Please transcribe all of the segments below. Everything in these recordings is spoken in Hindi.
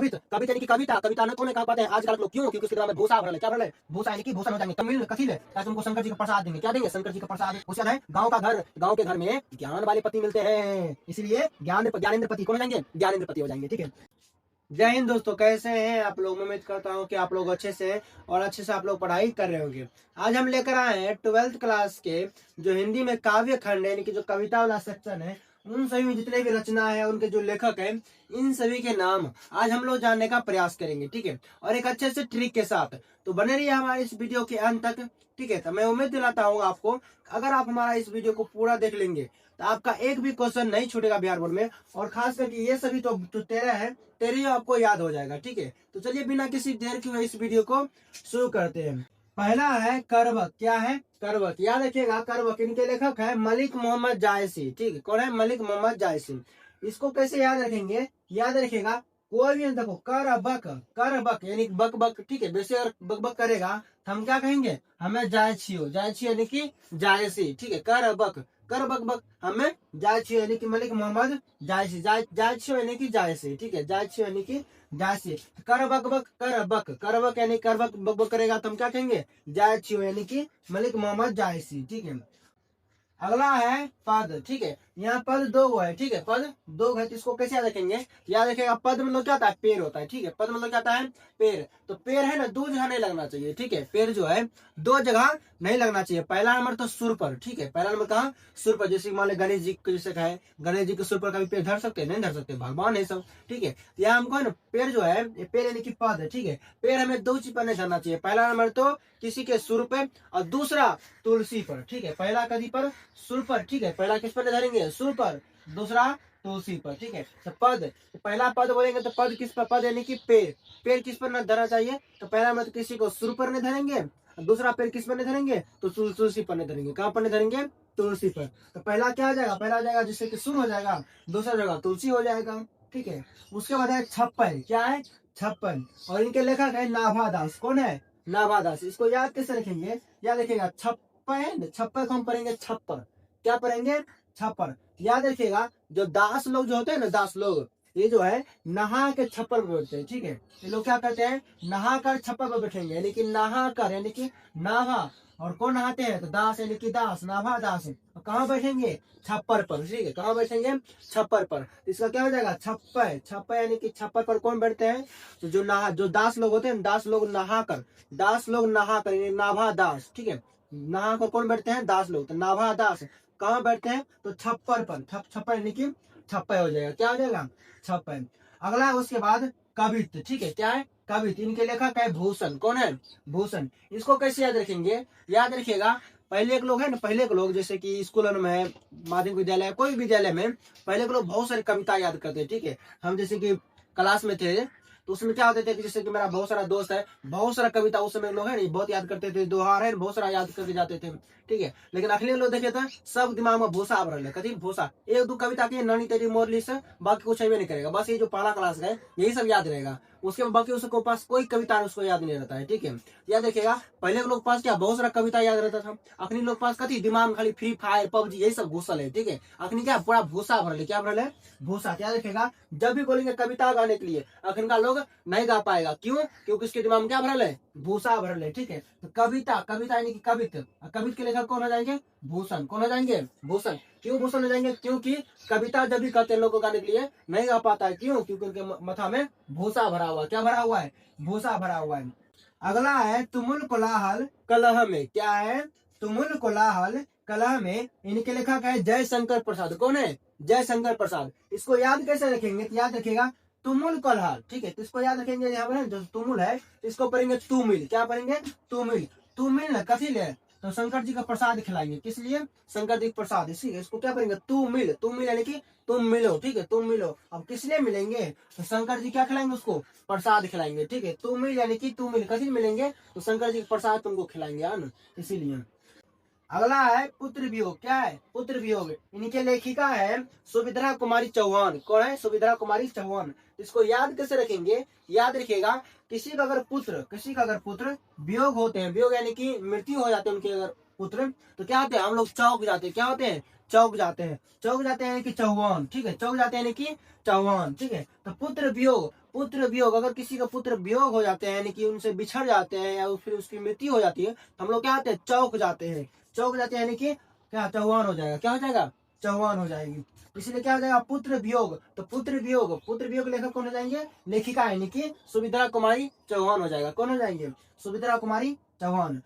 कविता यानी कि कविता कविता न कोने कहा पाते हैं आजकल लोग, क्यों? क्योंकि उसके नाम में भूसा भरल है। क्या भरल है? भूसा यानी कि भूषण हो जाएंगे। तमिल कथी ले? ताकि तुमको शंकर जी का प्रसाद देंगे। क्या देंगे? शंकर जी का प्रसाद। उसके बाद है गाँव का घर, गाँव के घर में ज्ञान वाले पति मिलते हैं, इसलिए ज्ञानेंद्र पति कौन हो जाएंगे? ज्ञानेंद्र पति हो जाएंगे। ठीक है। जय हिंद दोस्तों, कैसे हैं आप लोग? उम्मीद करता हूँ कि आप लोग अच्छे से हैं और अच्छे से आप लोग पढ़ाई कर रहे होंगे। आज हम लेकर आए हैं 12th क्लास के जो हिंदी में काव्य खंड है, यानी कि जो कविता वाला सेक्शन है, उन सभी में जितने भी रचना है, उनके जो लेखक हैं, इन सभी के नाम आज हम लोग जानने का प्रयास करेंगे। ठीक है, और एक अच्छे से ट्रिक के साथ। तो बने रहिए हमारे इस वीडियो के अंत तक। ठीक है, तो मैं उम्मीद दिलाता हूँ आपको, अगर आप हमारा इस वीडियो को पूरा देख लेंगे तो आपका एक भी क्वेश्चन नहीं छूटेगा बिहार बोर्ड में, और खास करके ये सभी तो 13 है, 13 आपको याद हो जाएगा। ठीक है, तो चलिए बिना किसी देर के हुए इस वीडियो को शुरू करते हैं। पहला है करवक। क्या है? करवक। याद रखिएगा, करवक इनके लेखक है मलिक मोहम्मद जायसी। ठीक है, कौन है? मलिक मोहम्मद जायसी। इसको कैसे याद रखेंगे? याद रखिएगा, कोई भी देखो, करबक, करबक यानी बक बक। ठीक है, वैसे अगर बक बक करेगा तो हम क्या कहेंगे? हमें जायछियो, जायछियो यानी कि जायसी। ठीक है, करबक, कर बक बक हमें जायछियो यानी कि मलिक मोहम्मद जायसी, जायछियो यानी कि जायसी। ठीक है, जायछियो यानी कि जायसी। कर बक बक, कर बक, कर बक यानी कर बक बक बक करेगा तो हम क्या कहेंगे? जायछियो यानी कि मलिक मोहम्मद जायसी। ठीक है, अगला है पद। ठीक है, यहाँ पद दो है। ठीक है, पद दो है, तो इसको कैसे याद रखेंगे? याद रखेगा, पद मतलब क्या होता है? पेड़ होता है। ठीक है, पद मतलब क्या होता है? पेड़। तो पेड़ है ना, दो जगह नहीं लगना चाहिए। ठीक है, पेड़ जो है दो जगह नहीं लगना चाहिए। पहला नंबर तो सुर पर। ठीक है, पहला नंबर कहाँ? सुर पर। जैसे मान लो गणेश जी को जैसे कहे, गणेश जी के सुर पर कभी पेड़ धर सकते हैं? नहीं धर सकते, भगवान है सब। ठीक है, तो यहाँ हमको है ना, पेड़ जो है, पेड़ यानी कि पद है। ठीक है, पेड़ हमें दो चीज पर नहीं धरना चाहिए। पहला नंबर तो किसी के सुर पे, और दूसरा तुलसी पर। ठीक है, पहला कदी पर? सुर पर। ठीक है, पहला किस पर धरेंगे? सुर पर, दूसरा तुलसी पर। ठीक है, तो पद, तो पहला पद बोलेंगे तो पद किस पर? पद यानी कि पेड़। पेड़ किस पर न धरना चाहिए? तो पहला मतलब किसी को सुर पर नहीं धरेंगे, दूसरा पेड़ किस पर नहीं धरेंगे? तो तुलसी पर नहीं धरेंगे। कहाँ पर नहीं धरेंगे? तुलसी पर। तो पहला क्या हो जाएगा? पहला हो जाएगा जिससे कि सुर हो जाएगा, दूसरा जगह तुलसी हो जाएगा। ठीक है, उसके बाद है छप्पन। क्या है? छप्पन। और इनके लेखक है नाभादास। कौन है? नाभादास। इसको याद कैसे रखेंगे? याद रखिएगा, छप्पन, छप्पन को हम पढ़ेंगे छप्पर। क्या पढ़ेंगे? छप्पर। याद रखिएगा, जो दास लोग जो होते हैं ना, दास लोग, ये जो है नहा के छप्पर पर बैठते हैं। ठीक है, ये लोग क्या करते हैं? नहा कर छप्पर पर बैठेंगे, यानी कि नहा कर यानी कि नाभा। और कौन नहाते हैं? तो दास यानी कि दास, नाभा दास। और कहाँ बैठेंगे? छप्पर पर। ठीक है, कहाँ बैठेंगे? छप्पर पर। तो इसका क्या हो जाएगा? छप्पर। छप्पर यानी कि छप्पर पर कौन बैठते हैं? तो जो दास लोग होते हैं, दास लोग नहा कर, दास लोग नहा कर यानी नाभा दास। ठीक है, नहा कर कौन बैठते हैं? दास लोग। तो नाभा दास कहाँ बैठते हैं? तो छप्पर पर। छप्पर यानी कि छप्पर हो जाएगा। क्या हो जाएगा? छप्पर। अगला है उसके बाद कवित। ठीक है, क्या है? कवित। इनके लेखक है भूषण। कौन है? भूषण। इसको कैसे याद रखेंगे? याद रखिएगा, पहले के लोग है ना, पहले के लोग जैसे कि स्कूलों में है, माध्यमिक विद्यालय, कोई भी विद्यालय में, पहले के लोग बहुत सारी कविता याद करते हैं। ठीक है, हम जैसे कि क्लास में थे तो उसमें क्या होते थे कि जैसे कि मेरा बहुत सारा दोस्त है, बहुत सारा कविता उस समय लोग है नहीं बहुत याद करते थे, दोहार है बहुत सारा याद करके जाते थे। ठीक है, लेकिन अखिले लोग देखे थे सब दिमाग में भूसा भरल है। कथी? भूसा। एक दो कविता की नानी तेरी मोरली से, बाकी कुछ नहीं करेगा, बस ये जो पहला क्लास है यही सब याद रहेगा। उसके बाद बाकी उसके पास कोई कविता उसको याद नहीं रहता है। ठीक है, याद रखिएगा, पहले के लोग पास क्या बहुत सारा कविता याद रहता था, अखनी लोग पास कथी दिमाग में खाली फ्री फायर पबजी यही सब घुसल है। ठीक है, अखनी क्या पूरा भूसा भरल है। क्या भरल है? भूसा। याद रखेगा, जब भी बोलेंगे कविता गाने के लिए, अखन का लोग नहीं गा पाएगा। क्यों? क्योंकि उसके दिमाग में क्या भरल है? भूसा भरल है। ठीक है, तो कविता, कविता यानी कि कवित, कवित के लेखक कौन हो जाएंगे? भूषण। कौन हो जाएंगे? भूषण। क्यों भूषण हो जाएंगे? क्योंकि कविता जब भी कहते हैं लोग को गाने के लिए नहीं गा पाता है। क्यों? क्योंकि उनके मथा में भूसा भरा हुआ। क्या भरा हुआ है? भूसा भरा हुआ है। अगला है तुमुल कोलाहल कलह में। क्या है? तुमुल कोलाहल कलह में। इनके लेखक है जयशंकर प्रसाद। कौन है? जयशंकर प्रसाद। इसको याद कैसे रखेंगे? तो याद रखेगा, तुमुल कोलाहल। ठीक है, तो इसको याद रखेंगे, यहाँ पर जो तुमुल है इसको पढ़ेंगे तुमिल। क्या पढ़ेंगे? तुमिल। तुमिल ना कथी ले? तो शंकर जी का प्रसाद खिलाएंगे। किस लिए? शंकर जी का प्रसाद। इसी इसको क्या पढ़ेंगे? तुमिल। तुमिल यानी कि तुम मिलो। ठीक है, तुम मिलो। अब किस लिए मिलेंगे? तो शंकर जी क्या खिलाएंगे? उसको प्रसाद खिलाएंगे। ठीक है, तुमिल यानी कि तुमिल कथी मिलेंगे? तो शंकर जी का प्रसाद तुमको खिलाएंगे, है ना, इसीलिए। अगला है पुत्र वियोग। क्या है? पुत्र वियोग। इनके लेखिका है सुभद्रा कुमारी चौहान। कौन है? सुभद्रा कुमारी चौहान। इसको याद कैसे रखेंगे? याद रखिएगा, किसी का अगर पुत्र वियोग होते हैं, वियोग यानी कि मृत्यु हो जाते हैं उनके अगर पुत्र, तो क्या होते हैं? हम लोग चौक जाते हैं। क्या होते हैं? चौक जाते हैं। चौक जाते हैं यानी कि चौहान। ठीक है, चौक जाते हैं यानी कि चौहान। ठीक है, तो पुत्र वियोग, पुत्र वियोग, अगर किसी का पुत्र वियोग हो जाते हैं यानी कि उनसे बिछड़ जाते हैं या फिर उसकी मृत्यु हो जाती है तो हम लोग क्या आते हैं, चौक जाते हैं। चौक जाते हैं यानी कि क्या, चौहान हो जाएगा। क्या हो जाएगा, चौहान हो जाएगी। इसलिए क्या हो जाएगा, पुत्र वियोग। तो पुत्र वियोग, पुत्र वियोग लेखक कौन हो जाएंगे, लेखिका यानी कि सुमित्रा कुमारी चौहान हो जाएगा। कौन हो जाएंगे, सुमित्रा कुमारी चौहान।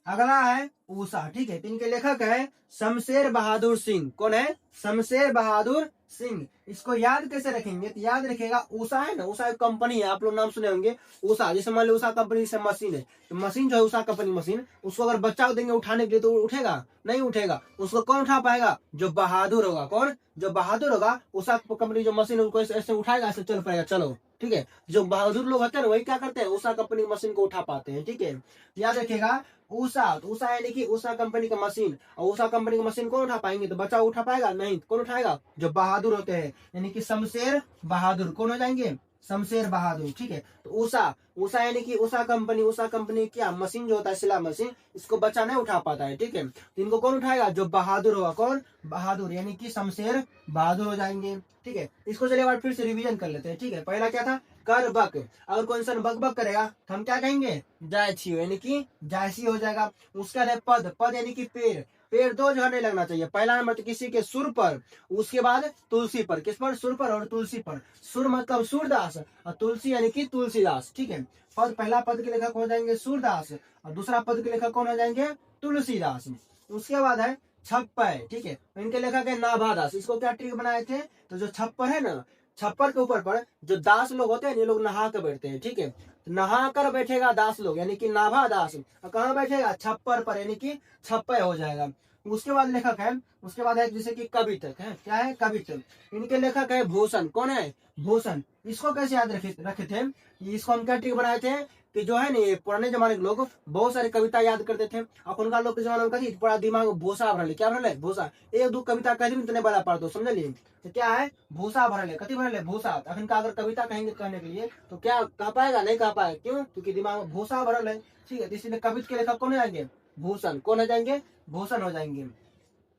अगला है उषा, ठीक है। तो इनके लेखक है शमशेर बहादुर सिंह। कौन है, शमशेर बहादुर सिंह। इसको याद कैसे रखेंगे, तो याद रखिएगा उषा है ना, उषा एक कंपनी है, आप लोग नाम सुने होंगे उषा। जैसे मान लो उषा कंपनी से मशीन है, तो मशीन जो है उषा कंपनी मशीन, उसको अगर बच्चा को देंगे उठाने के लिए तो उठेगा नहीं, उठेगा। उसको कौन उठा पाएगा, जो बहादुर होगा। कौन, जो बहादुर होगा, उषा कंपनी जो मशीन है उसको ऐसे उठाएगा, ऐसे चल पाएगा। चलो ठीक है, जो बहादुर लोग होते हैं ना वही क्या करते हैं, उषा कंपनी की मशीन को उठा पाते हैं। ठीक है, याद रखिएगा उषा, तो उषा यानी कि उषा कंपनी का मशीन, और उषा कंपनी की मशीन कौन उठा पाएंगे, तो बच्चा उठा पाएगा नहीं, कौन उठाएगा, जो बहादुर होते हैं यानी कि शमशेर बहादुर। कौन हो जाएंगे, शमशेर बहादुर। ठीक है, तो उषा, उषा यानी कि उषा कंपनी क्या मशीन जो होता है, सिला मशीन, इसको बच्चा नहीं उठा पाता है। ठीक है, तो इनको कौन उठाएगा, जो बहादुर होगा। कौन, बहादुर यानी कि शमशेर बहादुर हो जाएंगे। ठीक है, इसको चलिए बार फिर से रिवीजन कर लेते हैं। ठीक है, पहला क्या था, कर बक। अगर कोई इंसान बक बक करेगा तो हम क्या कहेंगे, जायसी यानी कि जायसी हो जाएगा। उसका है पद, पद यानी कि पेड़, पेड़ दो जगह नहीं लगना चाहिए। पहला नंबर तो किसी के सुर पर, उसके बाद तुलसी पर। किस पर, सुर पर और तुलसी पर। सुर मतलब सूरदास और तुलसी यानी कि तुलसीदास। ठीक है, पद, पहला पद के लेखक हो जाएंगे सूरदास और दूसरा पद के लेखक कौन हो जाएंगे, तुलसीदास। उसके बाद है छप्पर। ठीक है, इनके लेखक है नाभादास। इसको क्या ट्रिक बनाए थे, तो जो छप्पर है ना, छप्पर के ऊपर पर जो दास लोग होते हैं ये लोग नहा कर बैठते हैं। ठीक है, तो नहा कर बैठेगा दास लोग यानी कि नाभा दास, और कहाँ बैठेगा, छप्पर पर यानी कि छप्पर हो जाएगा। उसके बाद लेखक है, उसके बाद है जैसे कि कवितक है, क्या है, कवितक। इनके लेखक है भूषण। कौन है, भूषण। इसको कैसे याद रखे थे, इसको हम क्या ट्रिक बनाए थे कि जो है ना ये पुराने जमाने के लोग बहुत सारी कविता याद करते थे। अखुनका लोग के जमाने में कथी, पूरा दिमाग में भूसा भरल। क्या भरल, भूसा। एक दो कविता कह दी तो बड़ा पढ़ दो, समझलिए। तो क्या है, भूसा भरल है। कथी भरल है, भूसा। अखुनका अगर कविता कहेंगे कहने के लिए तो क्या कह पाएगा, नहीं कह पाएगा। क्यों, क्योंकि दिमाग में भूसा भरल है। ठीक है, तो इसलिए कविता के लेखक कौन हो जाएंगे, भूषण। कौन हो जाएंगे, भूषण हो जाएंगे।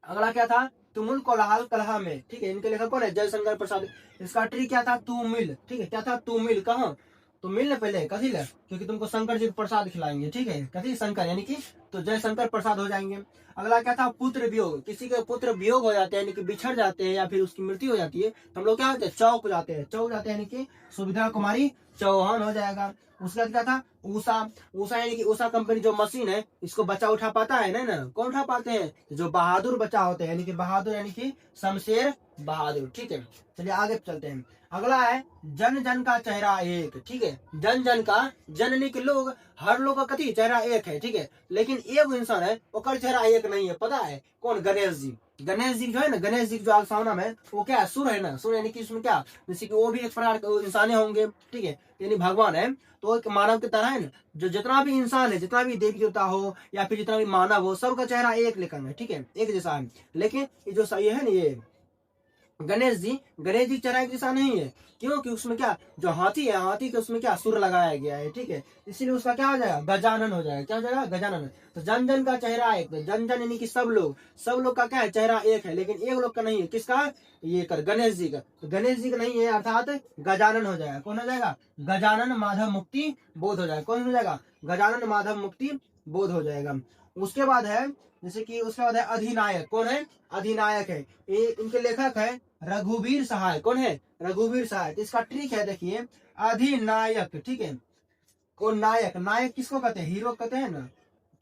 अगला क्या था, तुमुल कोलाहल कलह में। ठीक है, इनके लेखक कौन है, जयशंकर प्रसाद। इसका ट्री क्या था, तू मिल। ठीक है, क्या था, तू मिल। कहाँ, तो मिलने पहले कथी ले, क्योंकि तुमको शंकर जी प्रसाद खिलाएंगे। ठीक है, कथी, शंकर यानी कि तो जयशंकर प्रसाद हो जाएंगे। अगला क्या था, पुत्र वियोग। किसी के पुत्र वियोग हो जाते हैं यानी कि बिछड़ जाते हैं या फिर उसकी मृत्यु हो जाती है तो हम लोग क्या होते हैं, चौक जाते हैं। चौक जाते हैं यानी कि सुमित्रा कुमारी चौहान हो जाएगा। उसके बाद क्या था, उषा। उषा यानी कि उषा कंपनी जो मशीन है इसको बच्चा उठा पाता है नहीं ना, कौन उठा पाते हैं, जो बहादुर बच्चा होते हैं यानी कि बहादुर यानी कि शमशेर बहादुर। ठीक है, चलिए आगे चलते हैं। अगला है जन जन का चेहरा एक। ठीक है, जन जन का, जननी के लोग, हर लोग का कथी चेहरा एक है। ठीक है, लेकिन एक इंसान है ओकर चेहरा एक नहीं है, पता है कौन, गणेश जी। गणेश जी जो है ना, गणेश जी जो आसमाना में वो क्या है, सुर है ना, सुर यानी कि उसमें क्या, जैसे कि वो भी एक प्रकार के इंसान होंगे। ठीक है, यानी भगवान है तो एक मानव की तरह है ना, जो जितना भी इंसान है, जितना भी देवी देवता हो या फिर जितना भी मानव हो, सबका चेहरा एक लेकर है। ठीक है, एक जैसा है। लेकिन ये जो सही है ना, ये गणेश जी चेहरा एक जैसा नहीं है। क्यों, कि उसमें क्या, जो हाथी है, हाथी के उसमें क्या सुर लगाया गया है। ठीक है, इसीलिए उसका क्या हो जाएगा, गजानन हो जाएगा। क्या हो जाएगा, गजानन। तो जन जन का चेहरा एक, तो जन जन यानी कि सब लोग का क्या है, चेहरा एक है, लेकिन एक लोग का नहीं है। किसका, ये कर गणेश जी का। तो गणेश जी का नहीं है अर्थात गजानन हो जाएगा। कौन हो जाएगा, गजानन माधव मुक्ति बोध हो जाएगा। कौन हो जाएगा, गजानन माधव मुक्ति बोध हो जाएगा। उसके बाद है जैसे कि उसके बाद है अधिनायक। कौन है, अधिनायक है, ये इनके लेखक है रघुवीर सहाय। कौन है, रघुवीर सहाय। तो इसका ट्रिक है देखिए, अधिनायक। ठीक है, कौन, नायक। नायक किसको कहते हैं, हीरो कहते हैं ना,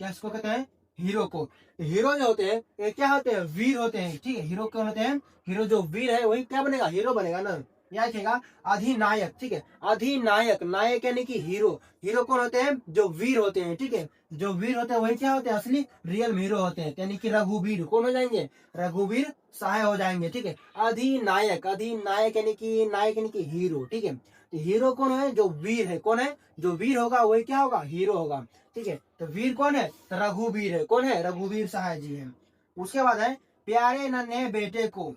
क्या इसको कहते हैं, हीरो को। हीरो जो होते हैं ये क्या होते हैं, वीर होते हैं। ठीक है, हीरो कौन होते हैं, हीरो जो वीर है वही क्या बनेगा, हीरो बनेगा ना। याद रखिएगा, अधिनायक। ठीक है, अधिनायक, नायक यानी कि हीरो। हीरो कौन होते हैं, जो वीर होते हैं। ठीक है, जो वीर होते हैं वही क्या होते हैं, असली रियल हीरो होते हैं, यानी कि रघुवीर। कौन हो जाएंगे, रघुवीर सहाय हो जाएंगे। ठीक है, अधिनायक, अधिनायक यानी कि नायक यानी कि हीरो। ठीक है, तो हीरो कौन है, जो वीर है। कौन है, जो वीर होगा वही क्या होगा, हीरो होगा। ठीक है, तो वीर कौन है, तो रघुवीर है। कौन है, रघुवीर सहाय जी है। उसके बाद है प्यारे नन्हे बेटे को।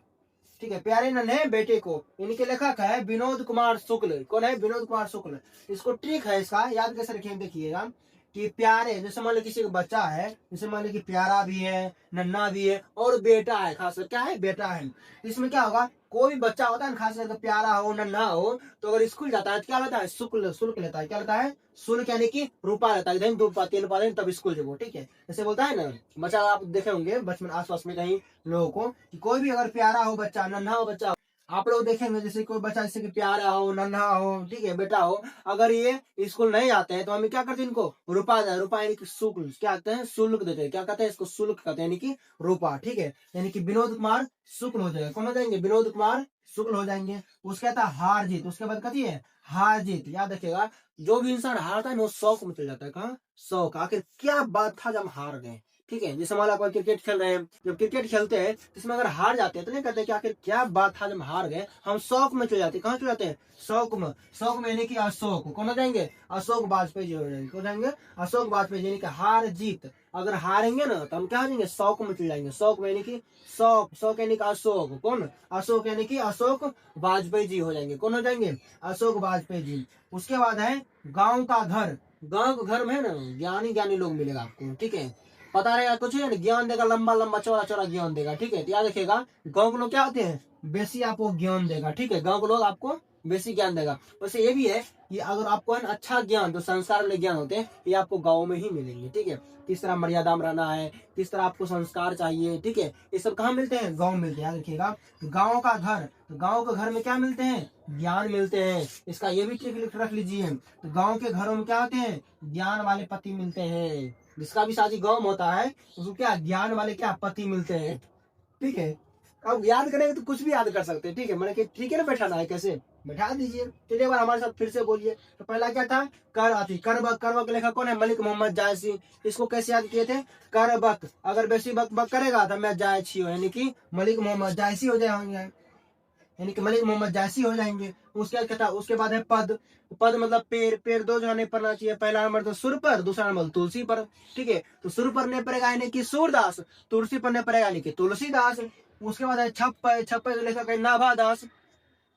ठीक है, प्यारे नन्हे बेटे को, इनके लेखक है विनोद कुमार शुक्ल। कौन है, विनोद कुमार शुक्ल। इसको ट्रिक है, इसका याद कैसे रखिए देखिएगा। कि प्यारे, जैसे मान लो किसी का बच्चा है, जैसे मान लो कि प्यारा भी है, नन्हा भी है और बेटा है, खासकर क्या है, बेटा है। इसमें क्या होगा, कोई भी बच्चा होता है ना, खास करके प्यारा हो नन्हा हो, तो अगर स्कूल जाता है तो क्या लेता है, शुल्क शुल्क लेता है। क्या लेता है, शुल्क, यानी कि रुपा लेता है। इधर 2 3 रुपया दें तब स्कूल जब, ठीक है। जैसे बोलता है ना बच्चा, आप देखे होंगे बचपन आसपास में कहीं लोगों को, कि कोई भी अगर प्यारा हो बच्चा, नन्हा हो बच्चा, आप लोग देखेंगे जैसे कोई बच्चा जैसे कि प्यारा हो, नन्हा हो, ठीक है, बेटा हो, अगर ये स्कूल नहीं आते हैं तो हम क्या करते हैं, इनको रुपा यानी कि शुल्क, क्या कहते हैं, शुल्क देते हैं। क्या कहते हैं इसको, शुल्क कहते हैं, यानी कि रुपा, ठीक है। यानी कि विनोद कुमार शुक्ल हो जाएगा। कौन हो जाएंगे, विनोद कुमार शुक्ल हो जाएंगे। उसके आता हार जीत, उसके बाद कथी है, हार जीत। याद रखिएगा, जो भी इंसान हारता है ना वो शौक में चल जाता है। कहाँ, शौक, आखिर क्या बात था जब हम हार गए, ठीक है। जैसे मान लो आप क्रिकेट खेल रहे हैं, जब क्रिकेट खेलते हैं तो इसमें अगर हार जाते हैं तो नहीं कहते कि आखिर क्या बात था जब हार गए, हम शौक में चले जाते हैं। कहाँ चले जाते हैं, शौक में। शौक में यानी कि अशोक, कौन हो जाएंगे, अशोक वाजपेयी जी हो जाएंगे। हो जाएंगे अशोक वाजपेयी, यानी कि हार जीत। अगर हारेंगे ना तो हम क्या हो जाएंगे, शौक में चले जाएंगे। शौक में यानी कि शौक, शौक यानी कि अशोक, कौन, अशोक यानी कि अशोक वाजपेयी जी हो जाएंगे। कौन हो जाएंगे, अशोक वाजपेयी जी। उसके बाद है गांव का घर। गांव के घर में है ना ज्ञानी ज्ञानी लोग मिलेगा आपको, ठीक है। पता रहेगा कुछ है ना, ज्ञान देगा, लंबा लंबा चौड़ा चौड़ा ज्ञान देगा, ठीक है। तो याद रखिएगा, गांव के लोग क्या होते हैं, बेसी आपको ज्ञान देगा, ठीक है। गांव के लोग आपको बेसी ज्ञान देगा। वैसे ये भी है कि अगर आपको है ना अच्छा ज्ञान, जो संस्कार वाले ज्ञान होते हैं, ये आपको गाँव में ही मिलेंगे, ठीक है। किस तरह मर्यादा में रहना है, किस तरह आपको संस्कार चाहिए, ठीक है, ये सब कहाँ मिलते हैं, गाँव मिलते हैं। याद रखिएगा, गाँव का घर, तो गाँव के घर में क्या मिलते हैं, ज्ञान मिलते हैं। इसका ये भी ट्रिक लिख रख लीजिए, तो गाँव के घरों में क्या होते हैं, ज्ञान वाले पति मिलते हैं। जिसका भी शादी गाँव में होता है उसको क्या, ज्ञान वाले क्या पति मिलते हैं, ठीक है। अब याद करेंगे तो कुछ भी याद कर सकते हैं, ठीक है। मैंने कि ठीक है ना, बैठाना है कैसे, बैठा दीजिए। चलिए एक बार हमारे साथ फिर से बोलिए। तो पहला क्या था, करबक। करबक का लेखक कौन है, मलिक मोहम्मद जायसी। इसको कैसे याद किए थे, करबक, अगर बेसी बक बक करेगा तो मैं जायसी हो, यानी कि मलिक मोहम्मद जायसी हो जाएंगे, यानी कि मलिक मोहम्मद जायसी हो जाएंगे। उसके बाद क्या था, उसके बाद है पद। पद मतलब पेड़, पेड़ दो जगह नहीं पढ़ना चाहिए। पहला नंबर तो सुर पर, दूसरा नंबर तुलसी पर, ठीक है। तो सुर पर नहीं पड़ेगा यानी कि सूरदास, तुलसी पर नहीं पड़ेगा यानी कि तुलसीदास। उसके बाद है छप्पर। छप्पर जो लेखक है नाभादास।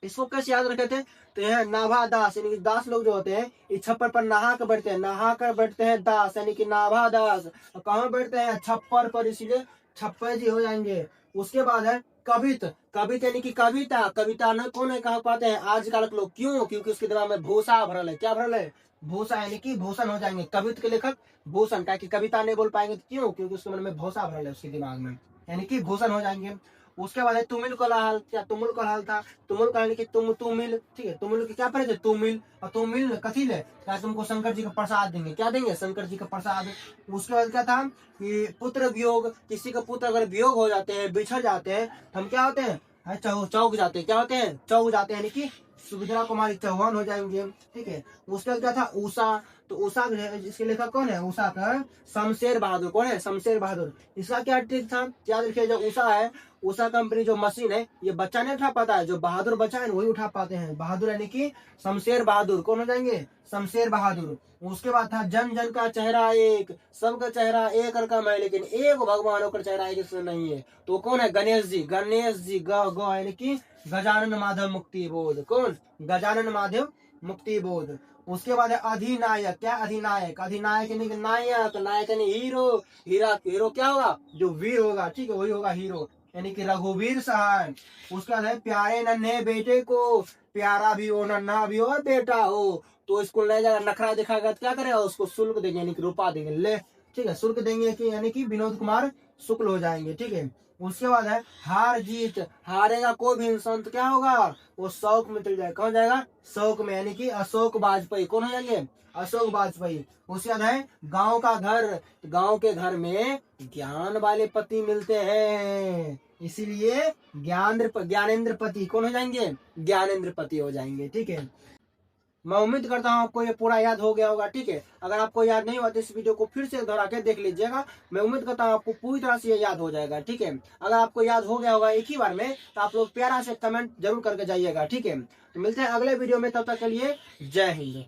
इसको कैसे याद रखे थे, तो यह नाभा दास, यानी कि दास लोग जो होते हैं ये छप्पर पर नहा कर बैठते हैं, नहा कर बैठते हैं दास, यानी कि नाभा दास। और कहाँ बैठते हैं, छप्पर पर, इसीलिए छप्पर जी हो जाएंगे। उसके बाद है कवित। कवित यानी कि कविता। कविता न कौन है कहा पाते हैं आजकल के लोग, क्यों, क्योंकि उसके दिमाग में भूसा भरल है। क्या भरल है, भूसा, यानी कि भूषण हो जाएंगे। कवित के लेखक भूषण, क्या कि कविता नहीं बोल पाएंगे तो क्यों, क्योंकि उसके मन में भूसा भरल है उसके दिमाग में, यानी कि भूषण हो जाएंगे। उसके बाद है तुमिल कोलाहल। क्या तुमुल कोलाहल था, तुमुल कोलाहल की तुमिल, ठीक है। तुमुल के क्या पढ़े थे, तुमिल। और तुमिल कथी ले, क्या तुमको शंकर जी का प्रसाद देंगे। क्या देंगे, शंकर जी का प्रसाद। उसके बाद क्या था कि पुत्र वियोग। किसी का पुत्र अगर वियोग हो जाते हैं, बिछड़ जाते हैं, तो हम क्या होते हैं, चौक जाते हैं। क्या होते हैं, चौक जाते हैं, यानी कि सुभद्रा कुमारी चौहान हो जाएंगे, ठीक है। उसके बाद क्या था, उषा। तो उषा इसके लेखक कौन है, उषा का शमशेर बहादुर। कौन है, शमशेर बहादुर। इसका क्या ट्रिक था, याद रखिए, जो उषा है, उषा कंपनी जो मशीन है, ये बच्चा नहीं उठा पाता है, जो बहादुर बच्चा है वही उठा पाते हैं। बहादुर यानी कि शमशेर बहादुर। कौन हो जाएंगे, शमशेर बहादुर। उसके बाद था जन जन का चेहरा एक। सबका चेहरा एक रकम है, लेकिन एक भगवानों का चेहरा एक जैसा नहीं है। तो कौन है, गणेश जी। गणेश जी ग यानी कि गजानन माधव मुक्ति बोध। कौन, गजानन माधव मुक्ति बोध। उसके बाद है अधिनायक। क्या, अधिनायक। अधिनायक यानी कि नायक। नायक यानी हीरो। हीरा, हीरो क्या होगा, जो वीर होगा, ठीक है, वही होगा हीरो, यानी कि रघुवीर सहाय। उसके बाद है प्यारे नन्हे बेटे को। प्यारा भी हो, नन्हा भी हो और बेटा हो, तो स्कूल ले जाकर नखरा दिखाएगा तो क्या करेगा, उसको शुल्क देंगे, यानी कि रुपा देंगे, ले, ठीक है, शुल्क देंगे, कि यानी कि विनोद कुमार शुक्ल हो जाएंगे, ठीक है। उसके बाद है हार जीत। हारेगा कोई भी इंसान तो क्या होगा, वो शौक में चल जाएगा। कौन जाएगा, शौक में, यानी कि अशोक वाजपेयी। कौन हो जाएंगे, अशोक वाजपेयी। उसके बाद है गांव का घर। गांव के घर में ज्ञान वाले पति मिलते हैं, इसीलिए ज्ञानेंद्र पति। कौन हो जाएंगे, ज्ञानेंद्र पति हो जाएंगे, ठीक है। मैं उम्मीद करता हूँ आपको ये पूरा याद हो गया होगा, ठीक है। अगर आपको याद नहीं हुआ तो इस वीडियो को फिर से दोहरा के देख लीजिएगा। मैं उम्मीद करता हूँ आपको पूरी तरह से ये याद हो जाएगा, ठीक है। अगर आपको याद हो गया होगा एक ही बार में, तो आप लोग प्यारा से कमेंट जरूर करके जाइएगा, ठीक है। तो मिलते हैं अगले वीडियो में, तब तक के लिए जय हिंद।